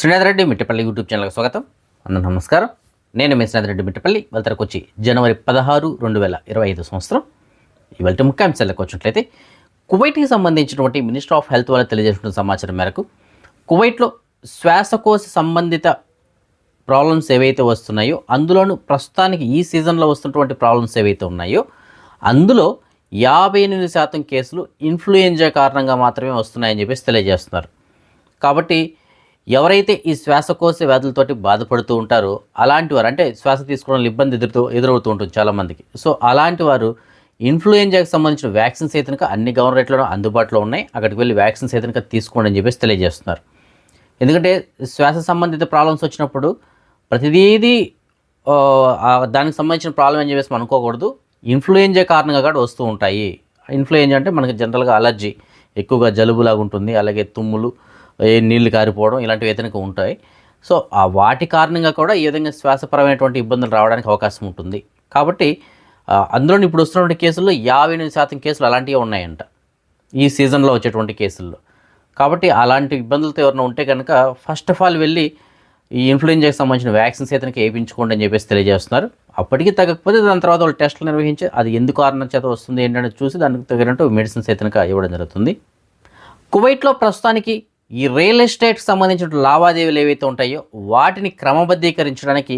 Srinath Reddy Mittapalli YouTube ఛానల్కి స్వాగతం. అందరూ నమస్కారం. నేను మీ శ్రీనాథ్ రెడ్డి మిట్టపల్లి. వెళ్తారకు వచ్చి జనవరి 16, 2025 సంవత్సరం. ఇవాళ ముఖ్యాంశాలకు వచ్చినట్లయితే కువైట్కి సంబంధించినటువంటి మినిస్టర్ ఆఫ్ హెల్త్ వాళ్ళు తెలియజేసిన సమాచారం మేరకు కువైట్లో శ్వాసకోశ సంబంధిత ప్రాబ్లమ్స్ ఏవైతే వస్తున్నాయో అందులోనూ ప్రస్తుతానికి ఈ సీజన్లో వస్తున్నటువంటి ప్రాబ్లమ్స్ ఏవైతే ఉన్నాయో అందులో 58% కేసులు ఇన్ఫ్లుయెంజా కారణంగా మాత్రమే వస్తున్నాయని చెప్పేసి తెలియజేస్తున్నారు. కాబట్టి ఎవరైతే ఈ శ్వాసకోశ వ్యాధులతోటి బాధపడుతూ ఉంటారో అలాంటి వారు, అంటే శ్వాస తీసుకోవడంలో ఇబ్బంది ఎదురవుతూ ఉంటుంది చాలామందికి. సో అలాంటి వారు ఇన్ఫ్లుయెంజాకి సంబంధించిన వ్యాక్సిన్స్ అయితే కనుక అన్ని గవర్నరేట్లలో అందుబాటులో ఉన్నాయి. అక్కడికి వెళ్ళి వ్యాక్సిన్స్ అయితే కనుక తీసుకోండి అని చెప్పేసి తెలియజేస్తున్నారు. ఎందుకంటే శ్వాస సంబంధిత ప్రాబ్లమ్స్ వచ్చినప్పుడు ప్రతిదీ దానికి సంబంధించిన ప్రాబ్లం అని చెప్పేసి మనం అనుకోకూడదు. ఇన్ఫ్లుయెంజా కారణంగా కూడా వస్తూ ఉంటాయి. ఇన్ఫ్లుయెంజా అంటే మనకి జనరల్గా అలర్జీ, ఎక్కువగా జలుబులాగా ఉంటుంది, అలాగే తుమ్ములు, నీళ్లు కారిపోవడం ఇలాంటివి అయితే ఉంటాయి. సో ఆ వాటి కారణంగా కూడా ఈ విధంగా శ్వాసపరమైనటువంటి ఇబ్బందులు రావడానికి అవకాశం ఉంటుంది. కాబట్టి అందులో ఇప్పుడు వస్తున్నటువంటి కేసుల్లో 58% కేసులు అలాంటివి ఉన్నాయంట ఈ సీజన్లో వచ్చేటువంటి కేసుల్లో. కాబట్టి అలాంటి ఇబ్బందులతో ఎవరైనా ఉంటే కనుక ఫస్ట్ ఆఫ్ ఆల్ వెళ్ళి ఈ ఇన్ఫ్లుయెంజాకి సంబంధించిన వ్యాక్సిన్స్ అయితే వేయించుకోండి అని చెప్పేసి తెలియజేస్తున్నారు. అప్పటికీ తగ్గకపోతే దాని తర్వాత వాళ్ళు టెస్టులు నిర్వహించి అది ఎందుకు కారణం చేత వస్తుంది ఏంటంటే చూసి దానికి తగినట్టు మెడిసిన్స్ అయితే ఇవ్వడం జరుగుతుంది. కువైట్లో ప్రస్తుతానికి ఈ రియల్ ఎస్టేట్కి సంబంధించిన లావాదేవీలు ఏవైతే ఉంటాయో వాటిని క్రమబద్ధీకరించడానికి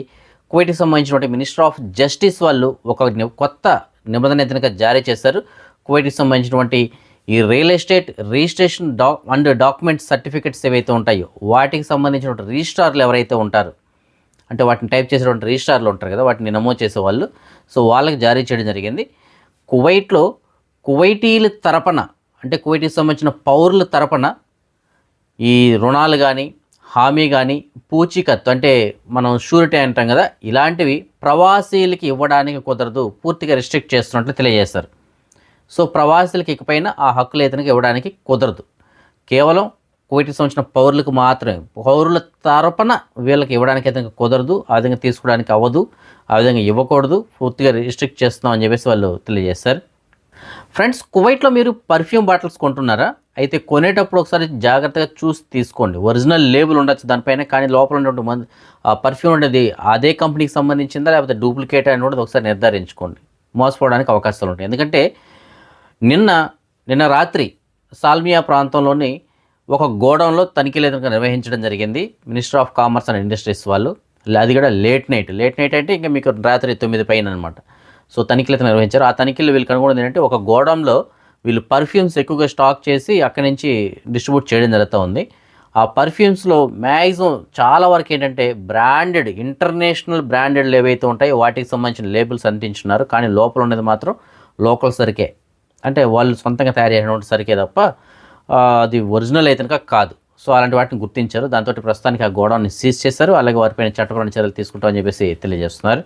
కువైట్కి సంబంధించినటువంటి మినిస్టర్ ఆఫ్ జస్టిస్ వాళ్ళు ఒక కొత్త నిబంధన అయితే జారీ చేశారు. కువైట్కి సంబంధించినటువంటి ఈ real estate registration and document certificates ఏవైతే ఉంటాయో వాటికి సంబంధించినటువంటి రిజిస్ట్రార్లు ఎవరైతే ఉంటారు, అంటే వాటిని టైప్ చేసేటువంటి రిజిస్ట్రార్లు ఉంటారు కదా, వాటిని నమోదు చేసేవాళ్ళు. సో వాళ్ళకి జారీ చేయడం జరిగింది. కువైట్లో కువైటీల తరపున, అంటే కువైట్కి సంబంధించిన పౌరుల తరపున ఈ రుణాలు కానీ, హామీ కానీ, పూచీకత్తు అంటే మనం షూరిటీ అంటాం కదా, ఇలాంటివి ప్రవాసీలకి ఇవ్వడానికి కుదరదు, పూర్తిగా రిస్ట్రిక్ట్ చేస్తున్నట్లు తెలియజేస్తారు. సో ప్రవాసీలకి ఇకపైన ఆ హక్కులు ఇతనికి ఇవ్వడానికి కుదరదు. కేవలం కువైట్కి సంబంధించిన పౌరులకు మాత్రమే, పౌరుల తరపున వీళ్ళకి ఇవ్వడానికి అయితే కుదరదు, ఆ విధంగా తీసుకోవడానికి అవ్వదు, ఆ విధంగా ఇవ్వకూడదు, పూర్తిగా రిస్ట్రిక్ట్ చేస్తున్నాం అని చెప్పేసి వాళ్ళు తెలియజేస్తారు. ఫ్రెండ్స్, కువైట్లో మీరు పర్ఫ్యూమ్ బాటిల్స్ కొంటున్నారా? అయితే కొనేటప్పుడు ఒకసారి జాగ్రత్తగా చూసి తీసుకోండి. ఒరిజినల్ లేబుల్ ఉండొచ్చు దానిపైన, కానీ లోపల ఉన్నటువంటి పర్ఫ్యూమ్ అనేది అదే కంపెనీకి సంబంధించిందా లేకపోతే డూప్లికేట్ అని కూడా ఒకసారి నిర్ధారించుకోండి. మోసపోవడానికి అవకాశాలు ఉంటాయి. ఎందుకంటే నిన్న రాత్రి సాల్మియా ప్రాంతంలోని ఒక గోడౌన్లో తనిఖీలు నిర్వహించడం జరిగింది minister of commerce and industries వాళ్ళు. అది కూడా లేట్ నైట్ అంటే ఇంకా మీకు రాత్రి 9 పైన అనమాట. సో తనిఖీలు అయితే నిర్వహించారు. ఆ తనిఖీలు వీళ్ళు కనుగొన్నది ఏంటంటే ఒక గోడౌన్లో వీళ్ళు పర్ఫ్యూమ్స్ ఎక్కువగా స్టాక్ చేసి అక్కడి నుంచి డిస్ట్రిబ్యూట్ చేయడం జరుగుతూ ఉంది. ఆ పర్ఫ్యూమ్స్లో మ్యాక్సిమం చాలా వరకు ఏంటంటే బ్రాండెడ్, ఇంటర్నేషనల్ బ్రాండెడ్ ఏవైతే ఉంటాయో వాటికి సంబంధించిన లేబుల్స్ అంటించున్నారు. కానీ లోపల ఉన్నది మాత్రం లోకల్ సరికే, అంటే వాళ్ళు సొంతంగా తయారు చేసినటువంటి సరికే తప్ప అది ఒరిజినల్ అయితే కాదు. సో అలాంటి వాటిని గుర్తించారు. దాంతో ప్రస్తుతానికి ఆ గోడౌన్ని సీజ్ చేశారు. అలాగే వారిపైన చట్టపరమైన చర్యలు తీసుకుంటామని చెప్పేసి తెలియజేస్తున్నారు.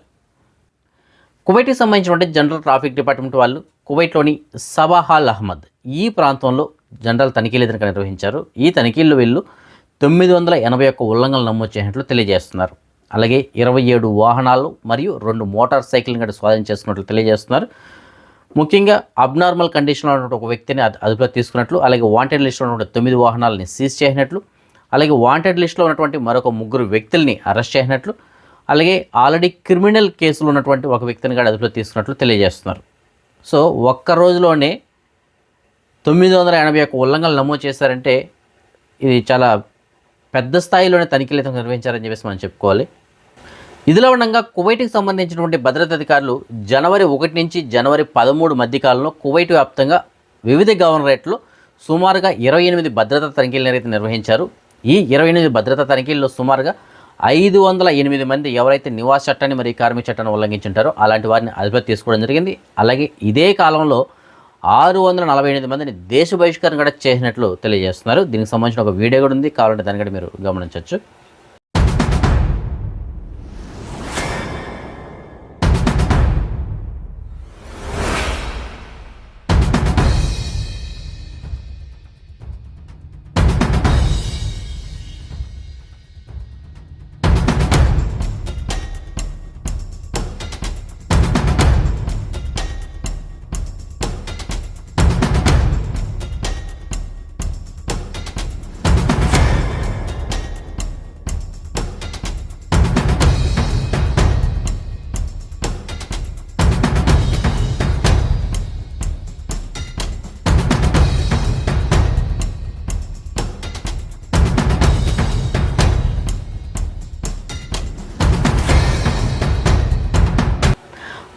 కువైట్కి సంబంధించినటువంటి జనరల్ ట్రాఫిక్ డిపార్ట్మెంట్ వాళ్ళు కువైట్లోని సబాహాల్ అహ్మద్ ఈ ప్రాంతంలో జనరల్ తనిఖీలు అయితే నిర్వహించారు. ఈ తనిఖీల్లో వీళ్ళు 981 ఉల్లంఘనలు నమోదు చేసినట్లు తెలియజేస్తున్నారు. అలాగే 27 వాహనాలు మరియు 2 మోటార్ సైకిల్ని కూడా స్వాధీనం చేసుకున్నట్లు తెలియజేస్తున్నారు. ముఖ్యంగా అబ్నార్మల్ కండిషన్లో ఉన్నటువంటి ఒక వ్యక్తిని అదుపులో తీసుకున్నట్లు, అలాగే వాంటెడ్ లిస్టులో ఉన్నటువంటి 9 వాహనాలని సీజ్ చేసినట్లు, అలాగే వాంటెడ్ లిస్టులో ఉన్నటువంటి మరొక 3 వ్యక్తుల్ని అరెస్ట్ చేసినట్లు, అలాగే ఆల్రెడీ క్రిమినల్ కేసులు ఉన్నటువంటి ఒక వ్యక్తిని కూడా అదుపులో తీసుకున్నట్లు తెలియజేస్తున్నారు. సో ఒక్క రోజులోనే 981 ఉల్లంఘనలు నమోదు చేశారంటే ఇది చాలా పెద్ద స్థాయిలోనే తనిఖీలు అయితే నిర్వహించారని చెప్పేసి మనం చెప్పుకోవాలి. ఇదిలో ఉండగా కువైట్కి సంబంధించినటువంటి భద్రతా అధికారులు జనవరి 1 నుంచి జనవరి 13 మధ్యకాలంలో కువైట్ వ్యాప్తంగా వివిధ గవర్నరేట్లో సుమారుగా 28 భద్రతా తనిఖీలను అయితే నిర్వహించారు. ఈ 28 భద్రతా తనిఖీల్లో సుమారుగా 508 మంది ఎవరైతే నివాస చట్టాన్ని మరియు కార్మిక చట్టాన్ని ఉల్లంఘించుంటారో అలాంటి వారిని అదుపులోకి తీసుకోవడం జరిగింది. అలాగే ఇదే కాలంలో 648 మందిని దేశ బహిష్కరణ కూడా చేసినట్లు తెలియజేస్తున్నారు. దీనికి సంబంధించిన ఒక వీడియో కూడా ఉంది, కావాలంటే దాన్ని కూడా మీరు గమనించవచ్చు.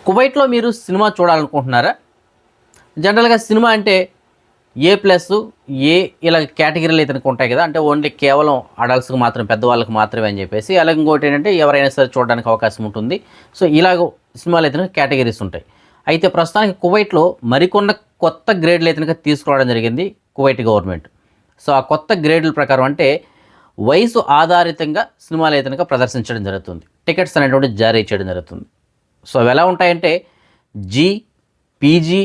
కువైట్లో మీరు సినిమా చూడాలనుకుంటున్నారా? జనరల్గా సినిమా అంటే A+, ఏ ఇలా కేటగిరీలు అయితే ఉంటాయి కదా, అంటే ఓన్లీ కేవలం అడల్ట్స్కి మాత్రం, పెద్దవాళ్ళకి మాత్రమే అని చెప్పేసి. అలాగే ఇంకోటి ఏంటంటే ఎవరైనా సరే చూడడానికి అవకాశం ఉంటుంది. సో ఇలాగ సినిమాలు అయితే కేటగిరీస్ ఉంటాయి. అయితే ప్రస్తుతానికి కువైట్లో మరికొన్న కొత్త గ్రేడ్లు అయితే తీసుకురావడం జరిగింది కువైట్ గవర్నమెంట్. సో ఆ కొత్త గ్రేడ్ల ప్రకారం అంటే వయసు ఆధారితంగా సినిమాలు అయితే ప్రదర్శించడం జరుగుతుంది. టికెట్స్ అనేటువంటి జారీ చేయడం జరుగుతుంది. సో అవి ఎలా ఉంటాయంటే G, PG,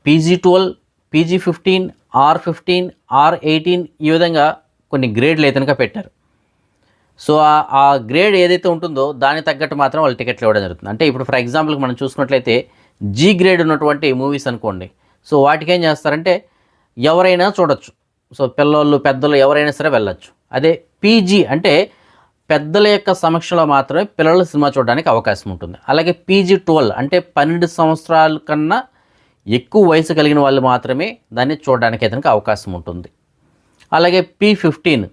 PG-12, PG-15, R-15, R-18 ఈ విధంగా కొన్ని గ్రేడ్లు అయితే పెట్టారు. సో ఆ గ్రేడ్ ఏదైతే ఉంటుందో దానికి తగ్గట్టు మాత్రం వాళ్ళు టికెట్లు ఇవ్వడం జరుగుతుంది. అంటే ఇప్పుడు ఫర్ ఎగ్జాంపుల్కి మనం చూసుకున్నట్లయితే జీ గ్రేడ్ ఉన్నటువంటి మూవీస్ అనుకోండి. సో వాటికి ఏం చేస్తారంటే ఎవరైనా చూడొచ్చు. సో పిల్లలు, పెద్దలు ఎవరైనా సరే వెళ్ళొచ్చు. అదే పీజీ అంటే పెద్దల యొక్క సమక్షంలో మాత్రమే పిల్లలు సినిమా చూడడానికి అవకాశం ఉంటుంది. అలాగే PG-12 అంటే 12 సంవత్సరాల కన్నా ఎక్కువ వయసు కలిగిన వాళ్ళు మాత్రమే దాన్ని చూడడానికి అయితే అవకాశం ఉంటుంది. అలాగే P-15,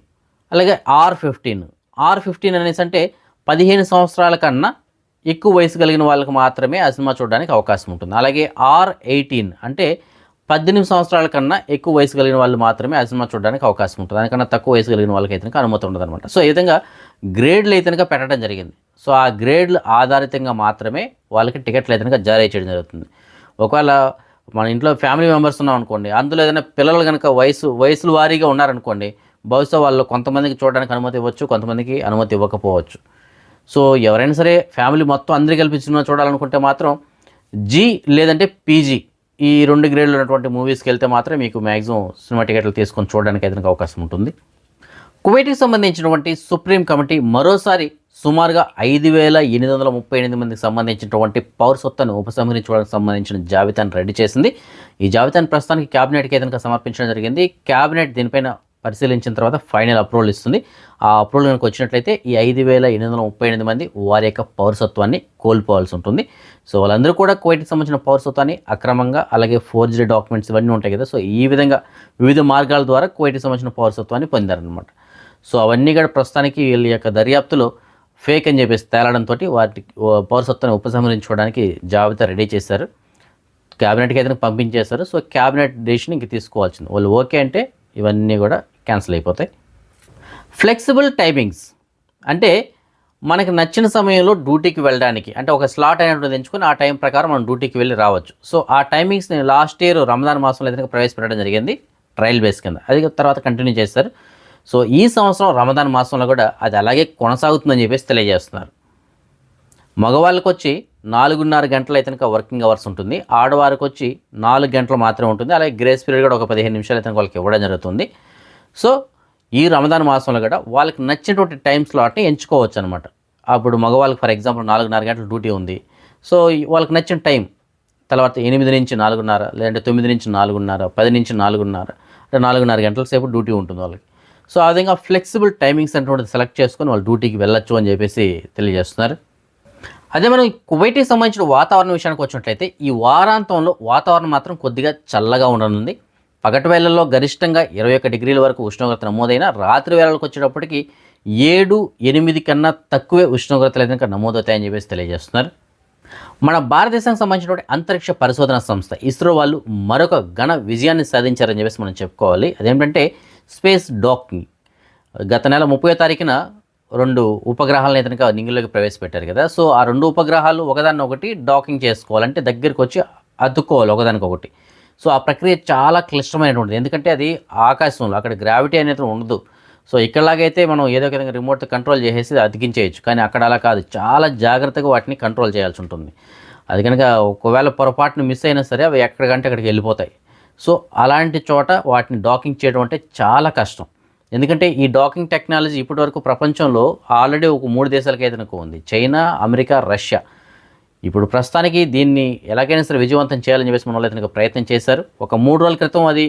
అలాగే R-15 అనేసి అంటే 15 సంవత్సరాల కన్నా ఎక్కువ వయసు కలిగిన వాళ్ళకి మాత్రమే ఆ సినిమా చూడడానికి అవకాశం ఉంటుంది. అలాగే R-18 అంటే 18 సంవత్సరాల కన్నా ఎక్కువ వయసు కలిగిన వాళ్ళు మాత్రమే ఆ సినిమా చూడడానికి అవకాశం ఉంటుంది. దానికన్నా తక్కువ వయసు కలిగిన వాళ్ళకి అయితే అనుమతి ఉండదు అనమాట. సో ఈ విధంగా గ్రేడ్లు అయితే పెట్టడం జరిగింది. సో ఆ గ్రేడ్లు ఆధారితంగా మాత్రమే వాళ్ళకి టికెట్లు అయితే జారీ చేయడం జరుగుతుంది. ఒకవేళ మన ఇంట్లో ఫ్యామిలీ మెంబర్స్ ఉన్నాం అనుకోండి, అందులో ఏదైనా పిల్లలు కనుక వయసుల వారీగా ఉన్నారనుకోండి, బహుశా వాళ్ళు కొంతమందికి చూడడానికి అనుమతి ఇవ్వచ్చు, కొంతమందికి అనుమతి ఇవ్వకపోవచ్చు. సో ఎవరైనా సరే ఫ్యామిలీ మొత్తం అందరికీ కలిపి సినిమా చూడాలనుకుంటే మాత్రం జీ లేదంటే పీజీ ఈ 2 గ్రేడ్లు ఉన్నటువంటి మూవీస్కి వెళ్తే మాత్రం మీకు మ్యాక్సిమం సినిమా టికెట్లు తీసుకొని చూడడానికి అయితే అవకాశం ఉంటుంది. కువైట్కి సంబంధించినటువంటి సుప్రీం కమిటీ మరోసారి సుమారుగా 5,838 మందికి సంబంధించినటువంటి పౌరసత్వాన్ని ఉపసంహరించుకోవడానికి సంబంధించిన జాబితాను రెడీ చేసింది. ఈ జాబితాను ప్రస్తుతానికి క్యాబినెట్కి అయితే సమర్పించడం జరిగింది. క్యాబినెట్ దీనిపైన పరిశీలించిన తర్వాత ఫైనల్ అప్రూవల్ ఇస్తుంది. ఆ అప్రూవల్ కనుక వచ్చినట్లయితే ఈ 5,838 మంది వారి యొక్క పౌరసత్వాన్ని కోల్పోవాల్సి ఉంటుంది. సో వాళ్ళందరూ కూడా కువైట్కి సంబంధించిన పౌరసత్వాన్ని అక్రమంగా, అలాగే ఫోర్జరీ డాక్యుమెంట్స్ ఇవన్నీ ఉంటాయి కదా, సో ఈ విధంగా వివిధ మార్గాల ద్వారా కువైట్కి సంబంధించిన పౌరసత్వాన్ని పొందారనమాట. సో అవన్నీ కూడా ప్రస్తుతానికి వీళ్ళ యొక్క దర్యాప్తులో ఫేక్ అని చెప్పేసి తేలడంతో వాటి పౌరసత్వాన్ని ఉపసంహరించుకోవడానికి జాబితా రెడీ చేశారు. క్యాబినెట్కి అయితే పంపించేశారు. సో క్యాబినెట్ డెసిషన్ ఇంక తీసుకోవాల్సింది. వాళ్ళు ఓకే అంటే ఇవన్నీ కూడా క్యాన్సిల్ అయిపోతాయి. ఫ్లెక్సిబుల్ టైమింగ్స్ అంటే మనకి నచ్చిన సమయంలో డ్యూటీకి వెళ్ళడానికి, అంటే ఒక స్లాట్ అయినటువంటి ఎంచుకొని ఆ టైం ప్రకారం మనం డ్యూటీకి వెళ్ళి రావచ్చు. సో ఆ టైమింగ్స్ని లాస్ట్ ఇయర్ రంజాన్ మాసంలో అయితే ప్రవేశపెట్టడం జరిగింది ట్రయల్ బేస్ కింద. అది తర్వాత కంటిన్యూ చేస్తారు. సో ఈ సంవత్సరం రమదాన్ మాసంలో కూడా అది అలాగే కొనసాగుతుందని చెప్పేసి తెలియజేస్తున్నారు. మగవాళ్ళకి వచ్చి 4.5 గంటలు అయితే వర్కింగ్ అవర్స్ ఉంటుంది. ఆడవారికి వచ్చి 4 గంటలు మాత్రమే ఉంటుంది. అలాగే గ్రేస్ పీరియడ్ కూడా ఒక 15 నిమిషాలు అయితే వాళ్ళకి ఇవ్వడం జరుగుతుంది. సో ఈ రమదాన్ మాసంలో కూడా వాళ్ళకి నచ్చినటువంటి టైం స్లాట్ని ఎంచుకోవచ్చు అనమాట. అప్పుడు మగవాళ్ళకి ఫర్ ఎగ్జాంపుల్ 4.5 గంటల డ్యూటీ ఉంది. సో వాళ్ళకి నచ్చిన టైం తర్వాత 8 నుంచి 4:30, లేదంటే 9 నుంచి 4:30, 10 నుంచి 4:30, అంటే 4.5 గంటల సేపు డ్యూటీ ఉంటుంది వాళ్ళకి. సో ఆ విధంగా ఫ్లెక్సిబుల్ టైమింగ్స్ అనేటువంటిది సెలెక్ట్ చేసుకొని వాళ్ళు డ్యూటీకి వెళ్ళొచ్చు అని చెప్పేసి తెలియజేస్తున్నారు. అదే మనం కువైట్కి సంబంధించిన వాతావరణం విషయానికి వచ్చినట్లయితే ఈ వారాంతంలో వాతావరణం మాత్రం కొద్దిగా చల్లగా ఉండనుంది. పగటి వేళల్లో గరిష్టంగా 21 డిగ్రీల వరకు ఉష్ణోగ్రత నమోదైన రాత్రి వేళలకు వచ్చేటప్పటికి 7-8 కన్నా తక్కువే ఉష్ణోగ్రతలు అయితే నమోదవుతాయని చెప్పేసి తెలియజేస్తున్నారు. మన భారతదేశానికి సంబంధించినటువంటి అంతరిక్ష పరిశోధన సంస్థ ఇస్రో వాళ్ళు మరొక ఘన విజయాన్ని సాధించారని చెప్పేసి మనం చెప్పుకోవాలి. అదేంటంటే స్పేస్ డాకింగ్. గత నెల 30వ తారీఖున 2 ఉపగ్రహాలను అయితే నింగిలోకి ప్రవేశపెట్టారు కదా. సో ఆ 2 ఉపగ్రహాలు ఒకదాన్నొకటి డాకింగ్ చేసుకోవాలంటే దగ్గరికి వచ్చి అతుక్కోవాలి ఒకదానికొకటి. సో ఆ ప్రక్రియ చాలా క్లిష్టమైనటువంటిది. ఎందుకంటే అది ఆకాశంలో, అక్కడ గ్రావిటీ అనేది ఉండదు. సో ఇక్కడలాగైతే మనం ఏదో ఒక విధంగా రిమోట్ కంట్రోల్ చేసేసి అతికించేయచ్చు. కానీ అక్కడ అలా కాదు, చాలా జాగ్రత్తగా వాటిని కంట్రోల్ చేయాల్సి ఉంటుంది. అది కనుక ఒకవేళ పొరపాటును మిస్ అయినా సరే అవి ఎక్కడికంటే అక్కడికి వెళ్ళిపోతాయి. సో అలాంటి చోట వాటిని డాకింగ్ చేయడం అంటే చాలా కష్టం. ఎందుకంటే ఈ డాకింగ్ టెక్నాలజీ ఇప్పటివరకు ప్రపంచంలో ఆల్రెడీ ఒక 3 దేశాలకి అయితే ఉంది: చైనా, అమెరికా, రష్యా. ఇప్పుడు ప్రస్తుతానికి దీన్ని ఎలాగైనా సరే విజయవంతం చేయాలని చెప్పేసి మన వాళ్ళు అయితే ప్రయత్నం చేశారు. ఒక 3 రోజుల క్రితం అది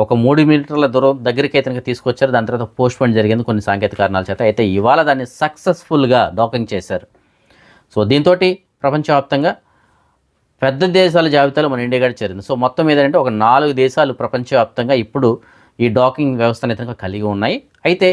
ఒక 3 మీటర్ల దూరం దగ్గరికి అయితే తీసుకొచ్చారు. దాని తర్వాత పోస్ట్పోన్ జరిగింది కొన్ని సాంకేతిక కారణాల చేత. అయితే ఇవాళ దాన్ని సక్సెస్ఫుల్గా డాకింగ్ చేశారు. సో దీంతో ప్రపంచవ్యాప్తంగా పెద్ద దేశాల జాబితాలో మన ఇండియా కూడా చేరింది. సో మొత్తం ఏదంటే ఒక 4 దేశాలు ప్రపంచవ్యాప్తంగా ఇప్పుడు ఈ డాకింగ్ వ్యవస్థను అయితే కలిగి ఉన్నాయి. అయితే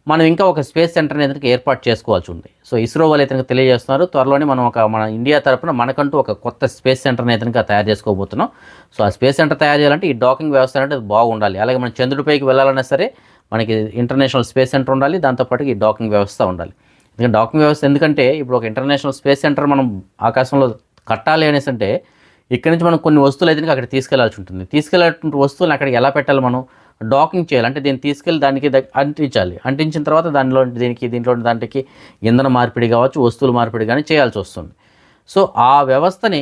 మనం ఇంకా ఒక స్పేస్ సెంటర్ అనేది ఏర్పాటు చేసుకోవాల్సి ఉంది. సో ఇస్రో వాళ్ళు అయితే తెలియజేస్తున్నారు, త్వరలోనే మనం మన ఇండియా తరపున మనకంటూ ఒక కొత్త స్పేస్ సెంటర్ని అయితే తయారు చేసుకోబోతున్నాం. సో ఆ స్పేస్ సెంటర్ తయారు చేయాలంటే ఈ డాకింగ్ వ్యవస్థ అనేది బాగుండాలి. అలాగే మనం చంద్రుడిపైకి వెళ్ళాలన్నా సరే మనకి ఇంటర్నేషనల్ స్పేస్ సెంటర్ ఉండాలి, దాంతోపాటు ఈ డాకింగ్ వ్యవస్థ ఉండాలి. ఎందుకంటే డాకింగ్ వ్యవస్థ ఎందుకంటే ఇప్పుడు ఒక ఇంటర్నేషనల్ స్పేస్ సెంటర్ మనం ఆకాశంలో కట్టాలి అనేసి అంటే ఇక్కడ నుంచి మనం కొన్ని వస్తువులు అయితే అక్కడ తీసుకెళ్లాల్సి ఉంటుంది. తీసుకెళ్లాల్సిన వస్తువులను అక్కడికి ఎలా పెట్టాలి, మనం డాకింగ్ చేయాలి. అంటే దీన్ని తీసుకెళ్ళి దానికి అంటించాలి. అంటించిన తర్వాత దీంట్లో దానికి ఇంధన మార్పిడి కావచ్చు, వస్తువుల మార్పిడి కానీ చేయాల్సి వస్తుంది. సో ఆ వ్యవస్థని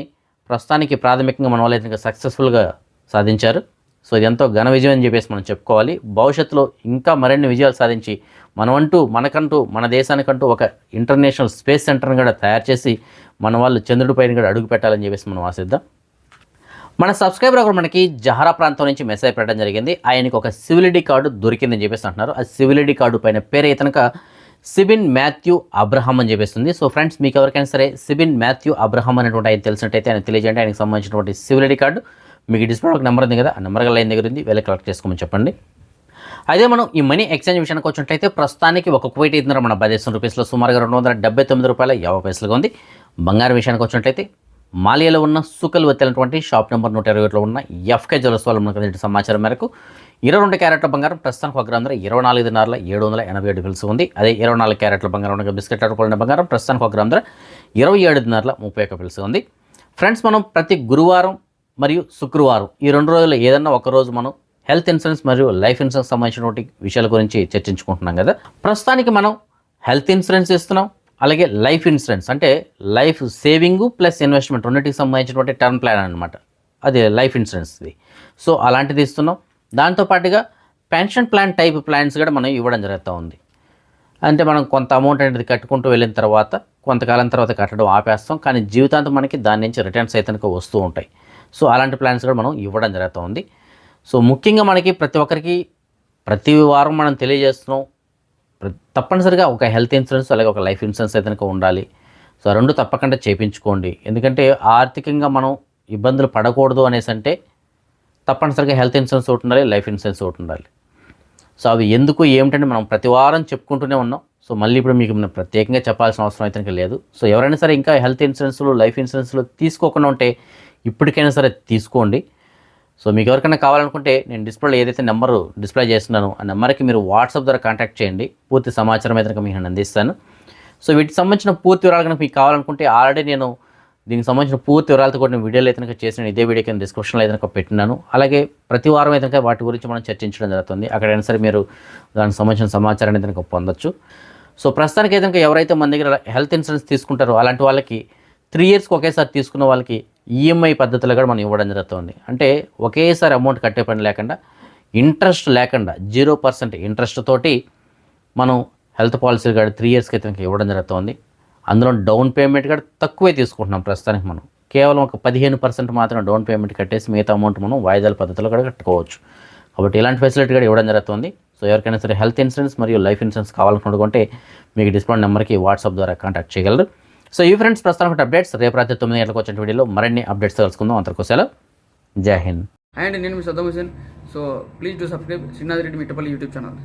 ప్రస్తుతానికి ప్రాథమికంగా మన వాళ్ళు అయితే సక్సెస్ఫుల్గా సాధించారు. సో ఇది ఎంతో ఘన విజయం అని చెప్పేసి మనం చెప్పుకోవాలి. భవిష్యత్తులో ఇంకా మరిన్ని విజయాలు సాధించి మనకంటూ మన దేశానికంటూ ఒక ఇంటర్నేషనల్ స్పేస్ సెంటర్ని కూడా తయారు చేసి మన వాళ్ళు చంద్రుడిపైన కూడా అడుగు పెట్టాలని చెప్పేసి మనం ఆశిద్దాం. మన సబ్స్క్రైబర్ ఒకరు మనకి జహరా ప్రాంతం నుంచి మెసేజ్ పెట్టడం జరిగింది. ఆయనకి ఒక సివిలిటీ కార్డు దొరికిందని చెప్పేసి అంటున్నారు. ఆ సివిలిటీ కార్డు పైన పేరు ఇతనక సిబిన్ మాథ్యూ అబ్రహాం అని చెప్పేస్తుంది. సో ఫ్రెండ్స్, మీకు ఎవరికైనా సరే సిబిన్ మాథ్యూ అబ్రహాం అనేటువంటి ఆయన తెలిసినట్టయితే ఆయన తెలియజేయండి. ఆయనకు సంబంధించినటువంటి సివిలిటీ కార్డు మీకు డిస్ప్లే ఒక నెంబర్ ఉంది కదా, ఆ నెంబర్ లైన్ దగ్గర ఉంది, వెళ్ళి కలెక్ట్ చేసుకోమని చెప్పండి. అదే మనం ఈ మనీ ఎక్స్చేంజ్ విషయానికి వచ్చినట్లయితే ప్రస్తుతానికి ఒక కువైట్ ఇద్దరు మన 10 రూపీస్లో సుమారుగా 279 రూపాయల 50 పైసలుగా ఉంది. బంగారం విషయానికి వచ్చినట్లయితే మాలియాలో ఉన్న సుకల్ వెత్తైనటువంటి షాప్ నెంబర్ 121లో ఉన్న ఎఫ్కే జ్యువెలర్స్ వాళ్ళు మనకు సమాచారం మేరకు 22 క్యారెట్ల బంగారం ప్రస్తుతానికి 1 గ్రామ్ ధర 24,787 ఫిల్స్ ఉంది. అదే 24 క్యారెట్ల బంగారం బిస్కెట్ రూపాయల బంగారం ప్రస్తుతానికి 1 గ్రామ్ ధర 27,31 ఫిల్స్ ఉంది. ఫ్రెండ్స్, మనం ప్రతి గురువారం మరియు శుక్రవారం ఈ 2 రోజుల్లో ఏదన్నా ఒక రోజు మనం హెల్త్ ఇన్సూరెన్స్ మరియు లైఫ్ ఇన్సూరెన్స్ సంబంధించినటువంటి విషయాల గురించి చర్చించుకుంటున్నాం కదా. ప్రస్తుతానికి మనం హెల్త్ ఇన్సూరెన్స్ ఇస్తున్నాం, అలాగే లైఫ్ ఇన్సూరెన్స్ అంటే లైఫ్ సేవింగ్ ప్లస్ ఇన్వెస్ట్మెంట్ రెండింటికి సంబంధించినటువంటి టర్మ్ ప్లాన్ అనమాట, అది లైఫ్ ఇన్సూరెన్స్ది. సో అలాంటిది ఇస్తున్నాం. దాంతోపాటుగా పెన్షన్ ప్లాన్ టైప్ ప్లాన్స్ కూడా మనం ఇవ్వడం జరుగుతూ ఉంది. అంటే మనం కొంత అమౌంట్ అనేది కట్టుకుంటూ వెళ్ళిన తర్వాత కొంతకాలం తర్వాత కట్టడం ఆపేస్తాం, కానీ జీవితాంతం మనకి దాని నుంచి రిటర్న్స్ అయితే వస్తూ ఉంటాయి. సో అలాంటి ప్లాన్స్ కూడా మనం ఇవ్వడం జరుగుతూ ఉంది. సో ముఖ్యంగా మనకి ప్రతి ఒక్కరికి ప్రతి వారం మనం తెలియజేస్తున్నాం, తప్పనిసరిగా ఒక హెల్త్ ఇన్సూరెన్స్ అలాగే ఒక లైఫ్ ఇన్సూరెన్స్ అయితే ఉండాలి. సో రెండు తప్పకుండా చేయించుకోండి. ఎందుకంటే ఆర్థికంగా మనం ఇబ్బందులు పడకూడదు అనేసి అంటే తప్పనిసరిగా హెల్త్ ఇన్సూరెన్స్ ఒకటి ఉండాలి, లైఫ్ ఇన్సూరెన్స్ ఒకటి ఉండాలి. సో అవి ఎందుకు ఏమిటంటే మనం ప్రతి వారం చెప్పుకుంటూనే ఉన్నాం. సో మళ్ళీ ఇప్పుడు మీకు ప్రత్యేకంగా చెప్పాల్సిన అవసరం అయితే లేదు. సో ఎవరైనా సరే ఇంకా హెల్త్ ఇన్సూరెన్స్లు లైఫ్ ఇన్సూరెన్స్లు తీసుకోకుండా ఉంటే ఇప్పటికైనా సరే తీసుకోండి. సో మీకు ఎవరికైనా కావాలనుకుంటే నేను డిస్ప్లేలో ఏదైతే నెంబరు డిస్ప్లే చేస్తున్నానో ఆ నెంబర్కి మీరు వాట్సాప్ ద్వారా కాంటాక్ట్ చేయండి. పూర్తి సమాచారం అయితే మీకు నేను అందిస్తాను. సో వీటికి సంబంధించిన పూర్తి వివరాలు కనుక మీకు కావాలనుకుంటే ఆల్రెడీ నేను దీనికి సంబంధించిన పూర్తి వివరాలతో కూడా వీడియోలు అయితే చేసిన ఇదే వీడియోకి నేను డిస్క్రిప్షన్లో అయితే పెట్టినాను. అలాగే ప్రతి వారం అయితే వాటి గురించి మనం చర్చించడం జరుగుతుంది. అక్కడైనా సరే మీరు దానికి సంబంధించిన సమాచారాన్ని అయితే పొందొచ్చు. సో ప్రస్తుతానికి అయితే ఎవరైతే మన దగ్గర హెల్త్ ఇన్సూరెన్స్ తీసుకుంటారో అలాంటి వాళ్ళకి 3 ఇయర్స్కి ఒకేసారి తీసుకున్న వాళ్ళకి ఈఎంఐ పద్ధతిలో కూడా మనం ఇవ్వడం జరుగుతుంది. అంటే ఒకేసారి అమౌంట్ కట్టే పని లేకుండా ఇంట్రెస్ట్ లేకుండా 0% ఇంట్రెస్ట్ తోటి మనం హెల్త్ పాలసీలు కూడా 3 ఇయర్స్కి అయితే ఇవ్వడం జరుగుతుంది. అందులో డౌన్ పేమెంట్ కూడా తక్కువే తీసుకుంటున్నాం. ప్రస్తుతానికి మనం కేవలం ఒక 15% మాత్రం డౌన్ పేమెంట్ కట్టేసి మిగతా అమౌంట్ మనం వాయిదాల పద్ధతిలో కూడా కట్టుకోవచ్చు. కాబట్టి ఇలాంటి ఫెసిలిటీ కూడా ఇవ్వడం జరుగుతుంది. సో ఎవరికైనా సరే హెల్త్ ఇన్సూరెన్స్ మరియు లైఫ్ ఇన్సూరెన్స్ కావాలనుకుంటే మీకు డిస్ప్లే నెంబర్కి వాట్సాప్ ద్వారా కాంటాక్ట్ చేయగలరు. సో ఈ ఫ్రెండ్స్ ప్రస్తుతానికి అప్డేట్స్. రేపు రాత్రి 9 గంటలకు వచ్చిన వీడియోలో మరిన్ని అప్డేట్స్ తెలుసుకుందాం. అంతకోసాల జై హింద్. అండ్ నేను మీ Saddam Hussain. So please do subscribe Srinath Reddy Mittapalli YouTube channel.